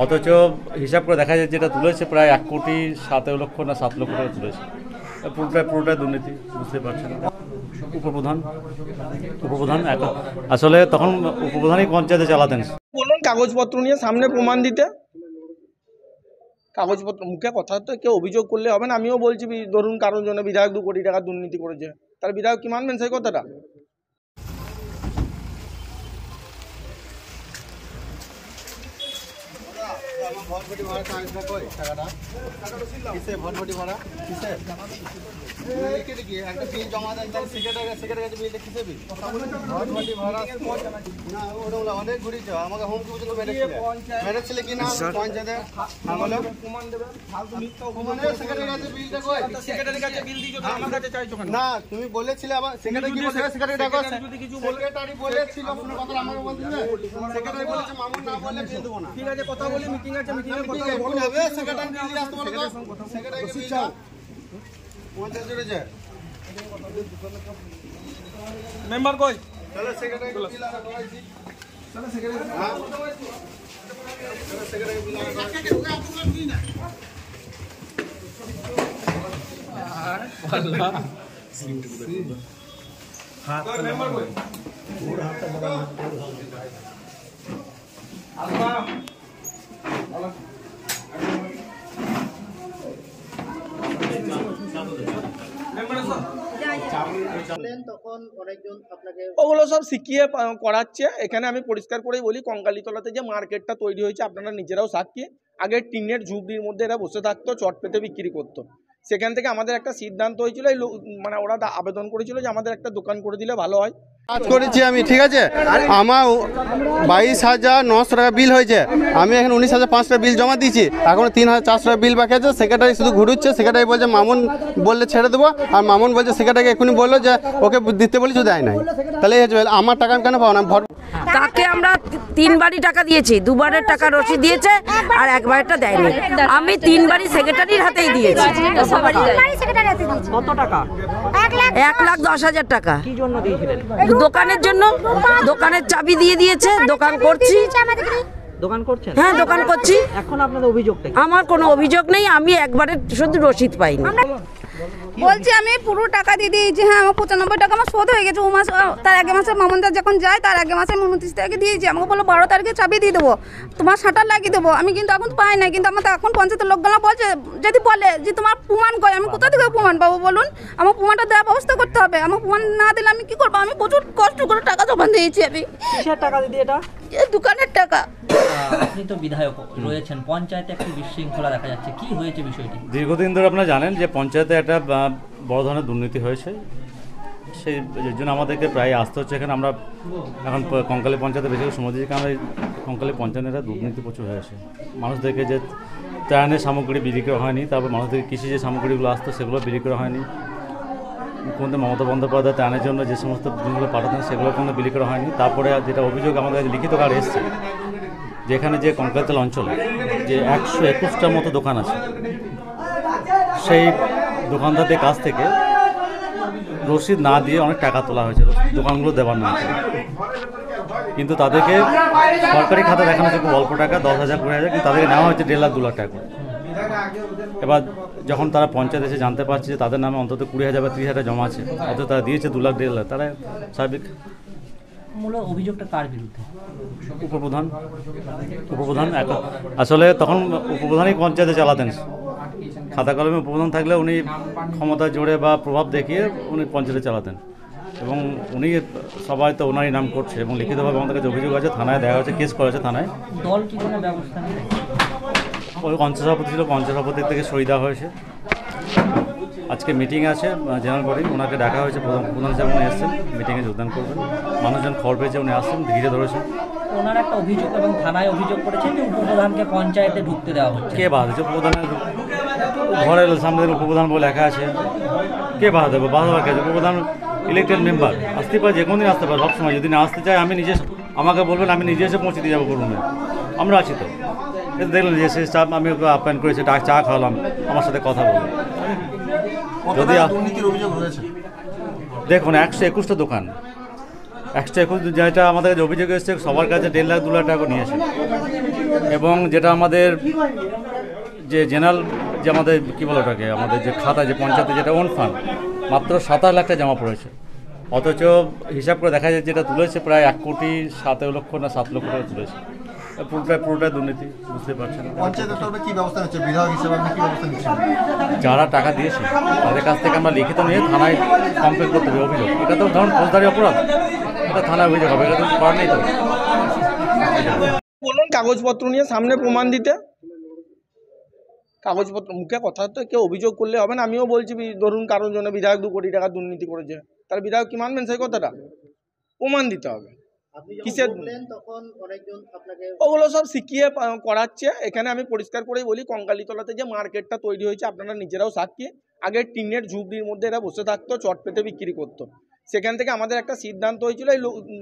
অথচ হিসাব করে দেখা যায় যেটা তুলেছে প্রায় 1,17,00,000 না 7 লক্ষ টাকা তুলেছে। পুরোটাই দুর্নীতি, বুঝতে পারছেন। উপপ্রধান আসলে তখন উপপ্রধানই পঞ্চায়েতে চালাতেন। বলুন কাগজপত্র নিয়ে সামনে প্রমাণ দিতে, কাগজপত্র মুখে কথা তো কেউ অভিযোগ করলে হবে না। আমিও বলছি ধরুন কারোর জন্য বিধায়ক 2 কোটি টাকা দুর্নীতি করেছে, তার বিধায়ক কি মানবেন সেই কথাটা? ভটভটি ভাড়া টাকা কই টাকাটা কিসে ভটভটি ভাড়া কিসে লিখে দেখি একটা বিল জমা দেন তাহলে সেক্রেটারি কাছে বিলটা কিসে বিল ভটভটি ভাড়া না ওটা অনেক ঘুরিয়েছে আমাকে হোম পর্যন্ত মেরেছিল কি না পঞ্চায়েতে বলো প্রমাণ দেবে ফালতু মিথ্যা প্রমাণ সেক্রেটারি কাছে বিলটা কই সেক্রেটারি কাছে বিল দিছো তো আমার কাছে চাইছো কেন? না তুমি বলেছিলে আবার সেক্রেটারি কি বলে সেক্রেটারি ডাকো যদি কিছু সেক্রেটারি বলেছিল আপনার কথা আমাকে বলতে সেক্রেটারি বলেছে মামুন না বললে বিল দেব না। ঠিক আছে কথা বলি মিটিং আছে মিটিং এ কথা বলতে হবে সেক্রেটারি বিল আসতে বলো সেক্রেটারি বিল চাও পঞ্চায়েত জুড়ে যায় মেম্বার কই চলো সেক্রেটারি বিল আর করাইছি চলো সেক্রেটারি চলো সেক্রেটারি বিল আর পাল্লা হাত মেম্বার কই পুরো হাতটা বড় আল্লাহ ওগুলো সব শিখিয়ে করাচ্ছে। এখানে আমি পরিষ্কার করেই বলি কঙ্কালীতলাতে যে মার্কেটটা তৈরি হয়েছে আপনারা নিজেরাও সাক্ষী, আগে টিনের ঝুপড়ির মধ্যে এরা বসে থাকতো, চট পেতে বিক্রি করতো। সেখান থেকে আমাদের একটা সিদ্ধান্ত হয়েছিল, মানে ওরা আবেদন করেছিল যে আমাদের একটা দোকান করে দিলে ভালো হয়। কাজ করেছি আমি, ঠিক আছে, আমার 22,900 টাকা বিল হয়েছে, আমি এখন 19,500 টাকা বিল জমা দিয়েছি, এখন 3,400 টাকা বিল বাকি আছে। সেক্রেটারি শুধু ঘুরুচ্ছে, সেক্রেটারি বলছে মামুন বললে ছেড়ে দেবো, আর মামুন বলছে সেক্রেটারিকে এখনই বললো যে ওকে দিতে বলি শুধু দেয় নাই, তাহলে আমার টাকা আমি কেন পাবো না? তাকে আমরা 3 বারই টাকা দিয়েছি, 2 বারের টাকা রসিদ দিয়েছে আর 1 বারেরটা দেয়নি। আমি 3 বারই সেক্রেটারির হাতেই দিয়েছি। কত টাকা? 1,10,000 টাকা। কি জন্য দিয়েছিলেন? দোকানের জন্য, দোকানের চাবি দিয়ে দিয়েছে, দোকান করছি। দোকান করছেন? হ্যাঁ দোকান করছি। এখন আপনাদের অভিযোগটা? আমার কোনো অভিযোগ নেই, আমি একবারের শুধু রসিদ পাইনি। বলছি আমি পুরো টাকা দিয়ে দিয়েছি। হ্যাঁ আমার 95 টাকা আমার শোধ হয়ে গেছে। ও মাস তার আগে মাসে মামুনদার যখন যায় তার আগে মাসে 29 তারিখে দিয়েছি। আমাকে বললো 12 তারিখে চাবি দিয়ে দেবো, তোমার শাটার লাগিয়ে দেবো। আমি কিন্তু এখন পাই না, কিন্তু আমার এখন পঞ্চায়েতের লোকগুলো বলছে যদি বলে যে তোমার প্রমাণ কই, আমি কোথা থেকে প্রমাণ পাবো বলুন? আমার প্রমাণটা দেওয়ার ব্যবস্থা করতে হবে। আমার প্রমাণ না দিলে আমি কি করবো? আমি প্রচুর কষ্ট করে টাকা জমা দিয়েছি। আমি কিসের টাকা দিদি? এটা দোকানের টাকা। আপনি তো বিধায়ক রয়েছেন, পঞ্চায়েতে একটু বিশৃঙ্খলা দেখা যাচ্ছে, কি হয়েছে বিষয়টি? দীর্ঘদিন ধরে আপনারা জানেন যে পঞ্চায়েতে একটা বড় ধরনের দুর্নীতি হয়েছে, সেই জন্য আমাদেরকে প্রায় আসতে হচ্ছে এখানে। আমরা এখন কঙ্কালী পঞ্চায়েতে বেশি সময় দিচ্ছি, কারণ এই কঙ্কালী পঞ্চায়েতের দুর্নীতি প্রচুর হয়েছে। মানুষদেরকে যে ত্রাণের সামগ্রী বিক্রি করা হয়নি, তারপর মানুষদেরকে কৃষি যে সামগ্রীগুলো আসতো সেগুলো বিক্রি করা হয়নি। মুখ্যমন্ত্রী মমতা বন্দ্যোপাধ্যায় ত্রাণের জন্য যে সমস্ত জিনিসগুলো পাঠাতেন সেগুলো কোনো বিক্রি করা হয়নি। তারপরে যেটা অভিযোগ আমাদের লিখিত কার্ড এসছে, যেখানে যে কঙ্কালীতলা অঞ্চলে যে 121টার মতো দোকান আছে, সেই দোকানদারদের কাছ থেকে রসিদ না দিয়ে অনেক টাকা তোলা হয়েছে দোকানগুলো দেওয়ার নাম। কিন্তু তাদেরকে সরকারি খাতা দেখানো হচ্ছে খুব অল্প টাকা, 10,000 20,000, কিন্তু তাদেরকে নেওয়া হচ্ছে 1.5 লাখ 2 লাখ টাকা করে। এবার যখন তারা পঞ্চায়েত এসে জানতে পারছে যে তাদের নামে অন্তত 20,000 বা 30,000 জমা আছে, অথচ তারা দিয়েছে 2 লাখ 1.5 লাখ, তারা স্বাভাবিক। মূল অভিযোগটা কার বিরুদ্ধে? উপপ্রধান আসলে তখন উপপ্রধানই পঞ্চায়েতে চালাতেন। খাতা কলমে উপপ্রধান থাকলে উনি ক্ষমতা জোরে বা প্রভাব দেখিয়ে উনি পঞ্চায়েতে চালাতেন, এবং উনি সবাই তো ওনারই নাম করছে এবং লিখিতভাবে আমাদের কাছে অভিযোগ আছে, থানায় দেওয়া হয়েছে, কেস করা হয়েছে থানায়। দল কি কোনো ব্যবস্থা নেই? ওই পঞ্চায়েত সভাপতি ছিল, পঞ্চায়েত সভাপতির থেকে সই দেওয়া হয়েছে। আজকে মিটিং আছে জেনারেল বডি, ওনাকে ডাকা হয়েছে, প্রধান হিসেবে উনি এসেছেন, মিটিংয়ে যোগদান করবেন। মানুষজন খবর পেয়েছে, উনি আসছেন, ঘিরে ধরেছেন। ওনার একটা অভিযোগ এবং থানায় অভিযোগ করেছেন যে উপপ্রধানকে পঞ্চায়েতে ঢুকতে দেওয়া হচ্ছে। কে বাধা দিচ্ছে? উপপ্রধানের ঘরের সামনে উপপ্রধান বলে লেখা আছে, কে বাধা দেবো? বাধা দেওয়ার কে আছে? উপপ্রধান ইলেকটেড মেম্বার, আসতে পারে, যে কোনো দিন আসতে পারে, সবসময়। যদি না আসতে চায় আমি নিজে, আমাকে বলবেন, আমি নিজে এসে পৌঁছে দিয়ে যাবো করুণে। আমরা আছি তো, দেখলেন যে সে স্টাফ আমি ওকে আপ্যায়ন করেছি, চা খাওয়ালাম, আমার সাথে কথা বললাম। যদি দেখুন 121টা দোকান, 121 যেটা আমাদের কাছে অভিযোগ এসছে, সবার কাছে 1.5 লাখ 2 লাখ টাকা নিয়েছে। এবং যেটা আমাদের যে জেনারেল যে আমাদের কী বলে ওটাকে আমাদের যে খাতা যে পঞ্চায়েতে যেটা ওন ফান্ড মাত্র 27 লাখ টাকা জমা পড়েছে, অথচ হিসাব করে দেখা যায় যেটা তুলেছে প্রায় 1,17,00,000 না 7 লক্ষ টাকা তুলেছে। পুরোটাই দুর্নীতি, বুঝতে পারছেন। পঞ্চায়েতের তরফে কি ব্যবস্থা হচ্ছে, বিধায়ক হিসেবে আপনি কি ব্যবস্থা নিচ্ছেন? যারা টাকা দিয়েছে তাদের কাছ থেকে আমরা লিখিত নিয়ে থানায় কমপ্লেন করতে হবে, অভিযোগ। এটা তো ধরুন ফৌজদারি অপরাধ, এটা থানায় অভিযোগ হবে, এটা তো করার নেই তো। বলুন কাগজপত্র নিয়ে সামনে প্রমাণ দিতে, কাগজপত্র মুখে কথা তো কেউ অভিযোগ করলে হবে না। আমিও বলছি ধরুন কারোর জন্য বিধায়ক 2 কোটি টাকা দুর্নীতি করেছে, তার বিধায়ক কি মানবেন সেই কথাটা? প্রমাণ দিতে হবে। কিসের ওগুলো সব শিখিয়ে করাচ্ছে। এখানে আমি পরিষ্কার করেই বলি, কঙ্কালীতলাতে যে মার্কেটটা তৈরি হয়েছে আপনারা নিজেরাও সাক্ষী, আগে টিনের ঝুপড়ির মধ্যে এরা বসে থাকতো, চট পেতে বিক্রি করতো। সেখান থেকে আমাদের একটা সিদ্ধান্ত হয়েছিল,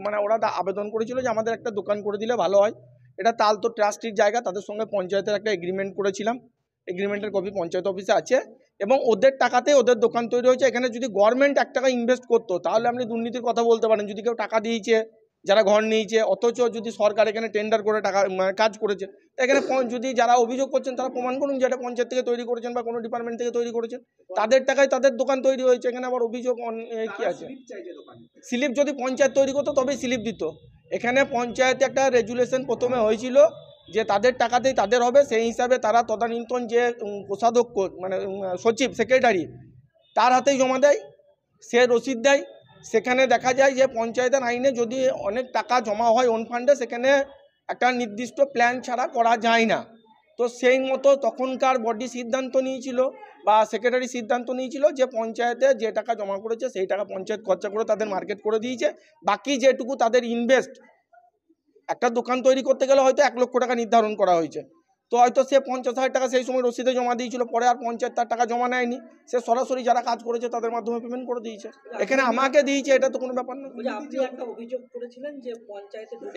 মানে ওরা আবেদন করেছিল যে আমাদের একটা দোকান করে দিলে ভালো হয়। এটা তালতো ট্রাস্টির জায়গা, তাদের সঙ্গে পঞ্চায়েতের একটা এগ্রিমেন্ট করেছিলাম, এগ্রিমেন্টের কপি পঞ্চায়েত অফিসে আছে, এবং ওদের টাকাতেই ওদের দোকান তৈরি হয়েছে। এখানে যদি গভর্নমেন্ট 1 টাকা ইনভেস্ট করতো তাহলে আপনি দুর্নীতির কথা বলতে পারেন। যদি কেউ টাকা দিয়েছে, যারা ঘর নিয়েছে, অথচ যদি সরকার এখানে টেন্ডার করে টাকা কাজ করেছে, এখানে যদি যারা অভিযোগ করছেন তারা প্রমাণ করুন যে এটা পঞ্চায়েত থেকে তৈরি করেছেন বা কোনো ডিপার্টমেন্ট থেকে তৈরি করেছেন, তাদের টাকায় তাদের দোকান তৈরি হয়েছে। এখানে আবার অভিযোগ কি আছে? স্লিপ যদি পঞ্চায়েত তৈরি করতো তবেই স্লিপ দিত। এখানে পঞ্চায়েতে একটা রেজুলেশন প্রথমে হয়েছিল যে তাদের টাকাতেই তাদের হবে, সেই হিসাবে তারা তদানীন্তন যে কোষাধ্যক্ষ মানে সচিব সেক্রেটারি তার হাতেই জমা দেয়, সে রসিদ দেয়। সেখানে দেখা যায় যে পঞ্চায়েতের আইনে যদি অনেক টাকা জমা হয় ওন ফান্ডে, সেখানে একটা নির্দিষ্ট প্ল্যান ছাড়া করা যায় না। তো সেই মতো তখনকার বডি সিদ্ধান্ত নিয়েছিল বা সেক্রেটারি সিদ্ধান্ত নিয়েছিল যে পঞ্চায়েতে যে টাকা জমা করেছে সেই টাকা পঞ্চায়েত খরচা করে তাদের মার্কেট করে দিয়েছে, বাকি যেটুকু তাদের ইনভেস্ট একটা দোকান তৈরি করতে গেলে হয়তো 1 লক্ষ টাকা নির্ধারণ করা হয়েছে, তো হয়তো সে 50,000 টাকা সেই সময় রসিদে জমা দিয়েছিল, পরে আর পঞ্চায়েত তার টাকা জমা নেয়নি, সে সরাসরি যারা কাজ করেছে তাদের মাধ্যমে পেমেন্ট করে দিয়েছে। এখানে আমাকে দিয়েছে, এটা তো কোনো ব্যাপার না।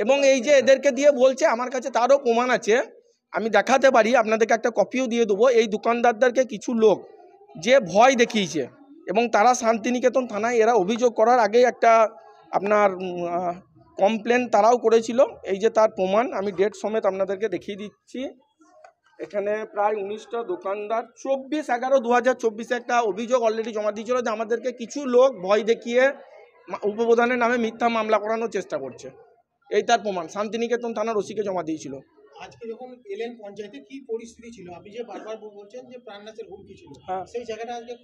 এবং এই যে এদেরকে দিয়ে বলছে, আমার কাছে তারও প্রমাণ আছে, আমি দেখাতে পারি আপনাদেরকে, একটা কপিও দিয়ে দেবো। এই দোকানদারদেরকে কিছু লোক যে ভয় দেখিয়েছে এবং তারা শান্তিনিকেতন থানায় এরা অভিযোগ করার আগেই একটা আপনার কমপ্লেন তারাও করেছিল। এই যে তার প্রমাণ, আমি ডেট সমেত আপনাদেরকে দেখিয়ে দিচ্ছি। এখানে প্রায় 19টা দোকানদার 24/11/2024 একটা অভিযোগ অলরেডি জমা দিয়েছিল যে আমাদেরকে কিছু লোক ভয় দেখিয়ে উপপ্রধানের নামে মিথ্যা মামলা করানোর চেষ্টা করছে। এই তার প্রমাণ, শান্তিনিকেতন থানার ওসিকে জমা দিয়েছিল। আজকে যখন এলেন পঞ্চায়েতে কি পরিস্থিতি ছিল? আপনি যে বারবার বলছেন যে প্রাণনাশের হুমকি ছিল, হ্যাঁ, সেই জায়গাটা আজকে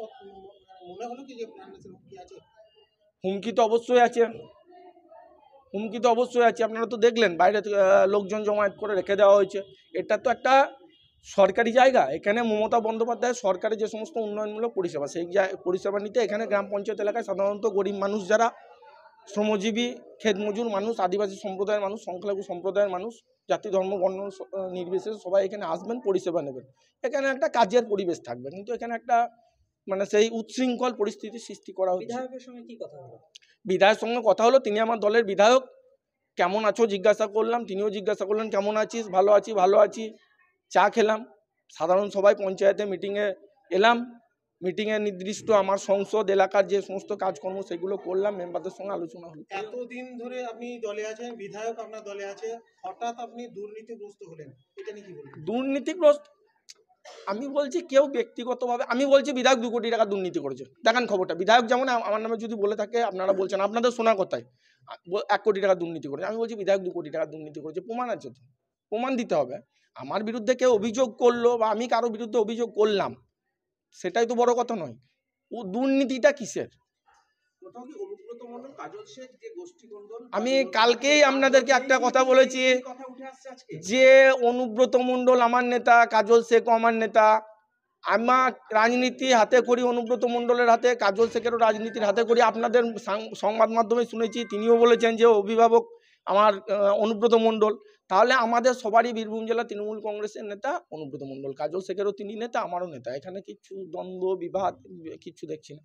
মনে হলো কি যে প্রাণনাশের হুমকি আছে? হুমকি তো অবশ্যই আছে, হুমকি তো অবশ্যই আছে। আপনারা তো দেখলেন বাইরে লোকজন জমায়েত করে রেখে দেওয়া হয়েছে। এটা তো একটা সরকারি জায়গা, এখানে মমতা বন্দ্যোপাধ্যায় সরকারের যে সমস্ত উন্নয়নমূলক পরিষেবা সেই পরিষেবা নিতে এখানে গ্রাম পঞ্চায়েত এলাকায় সাধারণত গরিব মানুষ, যারা শ্রমজীবী ক্ষেতমজুর মানুষ, আদিবাসী সম্প্রদায়ের মানুষ, সংখ্যালঘু সম্প্রদায়ের মানুষ, জাতি ধর্ম বর্ণ নির্বিশেষে সবাই এখানে আসবেন, পরিষেবা নেবেন। এখানে একটা কাজের পরিবেশ থাকবে, কিন্তু এখানে একটা মানে সেই উচ্ছৃঙ্খল পরিস্থিতির সৃষ্টি করা হচ্ছে। বিধায়কের সঙ্গে কি কথা হলো? বিধায়কের সঙ্গে কথা হলো, তিনি আমার দলের বিধায়ক, কেমন আছো জিজ্ঞাসা করলাম, তিনিও জিজ্ঞাসা করলেন কেমন আছিস, ভালো আছি ভালো আছি। চা খেলাম, সাধারণ সবাই পঞ্চায়েতে মিটিংয়ে এলাম, মিটিংয়ে নির্দিষ্ট আমার সংসদ এলাকার যে সমস্ত কাজকর্ম সেগুলো করলাম, মেম্বারদের সঙ্গে আলোচনা হলো। এতদিন ধরে আপনি দলে আছেন, বিধায়ক আপনার দলে আছে, হঠাৎ আপনি দুর্নীতিগ্রস্ত হলেন, এটা নিয়ে কি বলবেন? দুর্নীতিগ্রস্ত আমি বলছি কেউ ব্যক্তিগতভাবে, আমি বলছি বিধায়ক 2 কোটি টাকা দুর্নীতি করেছে। দেখেন খবরটা, বিধায়ক যেমন আমার নামে যদি বলে থাকে, আপনারা বলছেন আপনাদের শোনা কথায় 1 কোটি টাকা দুর্নীতি করেছে, আমি বলছি বিধায়ক 2 কোটি টাকা দুর্নীতি করেছে। প্রমাণ আছে তো, প্রমাণ দিতে হবে। আমার বিরুদ্ধে কেউ অভিযোগ করলো বা আমি কারো বিরুদ্ধে অভিযোগ করলাম, সেটাই তো বড় কথা নয়। ও দুর্নীতিটা কিসের? আমি কালকেই আপনাদেরকে একটা কথা বলেছি যে অনুব্রত মণ্ডল আমার নেতা, কাজল শেখ আমার নেতা। আমার রাজনীতি হাতে করি অনুব্রত মণ্ডলের হাতে, কাজল শেখেরও রাজনীতির হাতে করি। আপনাদের সংবাদ মাধ্যমে শুনেছি তিনিও বলেছেন যে অভিভাবক আমার অনুব্রত মণ্ডল। তাহলে আমাদের সবারই বীরভূম জেলা তৃণমূল কংগ্রেসের নেতা অনুব্রত মণ্ডল, কাজল শেখেরও তিনি নেতা, আমারও নেতা। এখানে কিছু দ্বন্দ্ব বিবাদ কিছু দেখছি না।